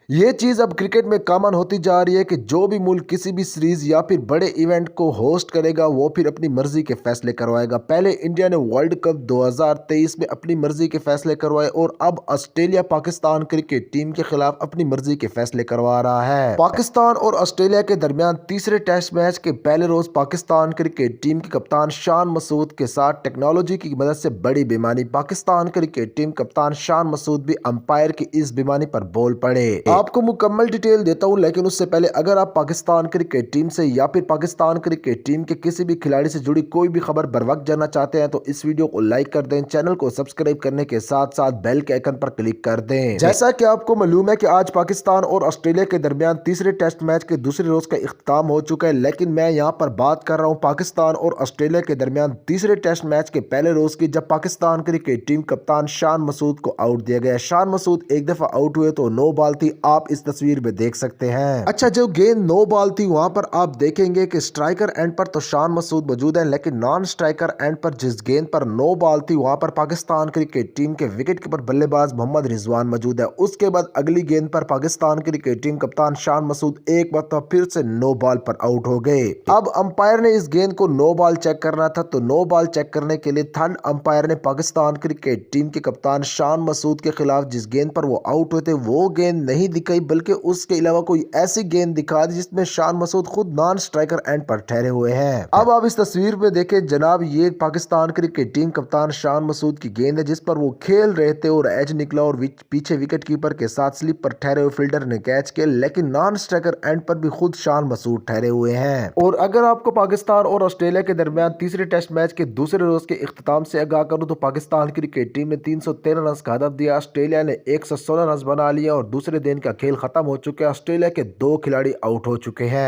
یہ چیز اب کرکٹ میں کامن ہوتی جا رہی ہے کہ جو بھی ملک کسی بھی سیریز یا پھر بڑے ایونٹ کو ہوسٹ کرے گا وہ پھر اپنی مرضی کے فیصلے کروائے گا۔ پہلے انڈیا نے ورلڈ کپ 2023 میں اپنی مرضی کے فیصلے کروائے اور اب آسٹریلیا پاکستان کرکٹ ٹیم کے خلاف اپنی مرضی کے فیصلے کروا رہا ہے۔ پاکستان اور آسٹریلیا کے درمیان تیسرے ٹیسٹ میچ کے پہلے روز پاکستان کرکٹ ٹیم کے کپتان شان مسعود کے ساتھ ٹیکنالوجی کی مدد سے بڑی بیمانی۔ پاکستان کرکٹ ٹیم کپتان شان مسعود بھی امپائر کی اس بیمانی پر بول پڑے۔ آپ کو مکمل ڈیٹیل دیتا ہوں، لیکن اس سے پہلے اگر آپ پاکستان کرکٹ ٹیم سے یا پھر پاکستان کرکٹ ٹیم کے کسی بھی کھلاڑی سے جڑی کوئی بھی خبر بر وقت جاننا چاہتے ہیں تو اس ویڈیو کو لائک کر دیں، چینل کو سبسکرائب کرنے کے ساتھ ساتھ بیل کے آئیکن پر کلک کر دیں۔ جیسا کہ آپ کو معلوم ہے کہ آج پاکستان اور آسٹریلیا کے درمیان تیسرے ٹیسٹ میچ کے دوسرے روز کا اختتام ہو چکا ہے، لیکن میں یہاں پر بات کر رہا ہوں پاکستان اور آسٹریلیا کے درمیان تیسرے ٹیسٹ میچ کے پہلے روز کی، جب پاکستان کرکٹ ٹیم کپتان شان مسعود کو آؤٹ دیا گیا۔ شان مسعود ایک دفعہ آؤٹ ہوئے تو نو بال تھی، آپ اس تصویر میں دیکھ سکتے ہیں۔ اچھا، جو گیند نو بال تھی وہاں پر آپ دیکھیں گے کہ سٹرائکر اینڈ پر تو شان مسعود موجود ہیں، لیکن نان سٹرائکر اینڈ پر جس گیند پر نو بال تھی وہاں پر پاکستان کرکٹ ٹیم کے وکٹ کیپر بلے باز محمد رضوان موجود ہے۔ اس کے بعد اگلی گیند پر پاکستان کرکٹ ٹیم کپتان شان مسعود ایک مرتبہ پھر سے نو بال پر آؤٹ ہو گئے۔ اب امپائر نے اس گیند کو نو بال چیک کرنا تھا، تو نو بال چیک کرنے کے لیے تھرڈ امپائر نے پاکستان کرکٹ ٹیم کے کپتان شان مسعود کے خلاف جس گیند پر وہ آؤٹ ہوئے تھے وہ گیند نہیں دکھائی، بلکہ اس کے علاوہ کوئی ایسی گیند دکھا دی جس میں شان مسعود خود نان سٹرائکر اینڈ پر ٹھہرے ہوئے ہیں۔ اب آپ اس تصویر میں دیکھیں جناب، یہ پاکستان کرکٹ ٹیم کپتان شان مسعود کی گیند ہے جس پر وہ کھیل رہے تھے اور ایج نکلا اور پیچھے وکٹ کیپر کے ساتھ سلپ پر ٹھہرے ہوئے فیلڈر نے کیچ کیا، لیکن نان سٹرائکر اینڈ پر بھی خود شان مسعود ٹھہرے ہوئے ہیں۔ اور اگر آپ کو پاکستان اور آسٹریلیا کے درمیان تیسرے ٹیسٹ میچ کے دوسرے روز کے اختتام سے آگاہ کروں تو پاکستان کرکٹ ٹیم نے 313 رنز کا ہدف دیا، آسٹریلیا نے 116 رنز بنا لیا اور دوسرے دن کا کھیل ختم ہو چکا ہے۔ آسٹریلیا کے 2 کھلاڑی آؤٹ ہو چکے ہیں۔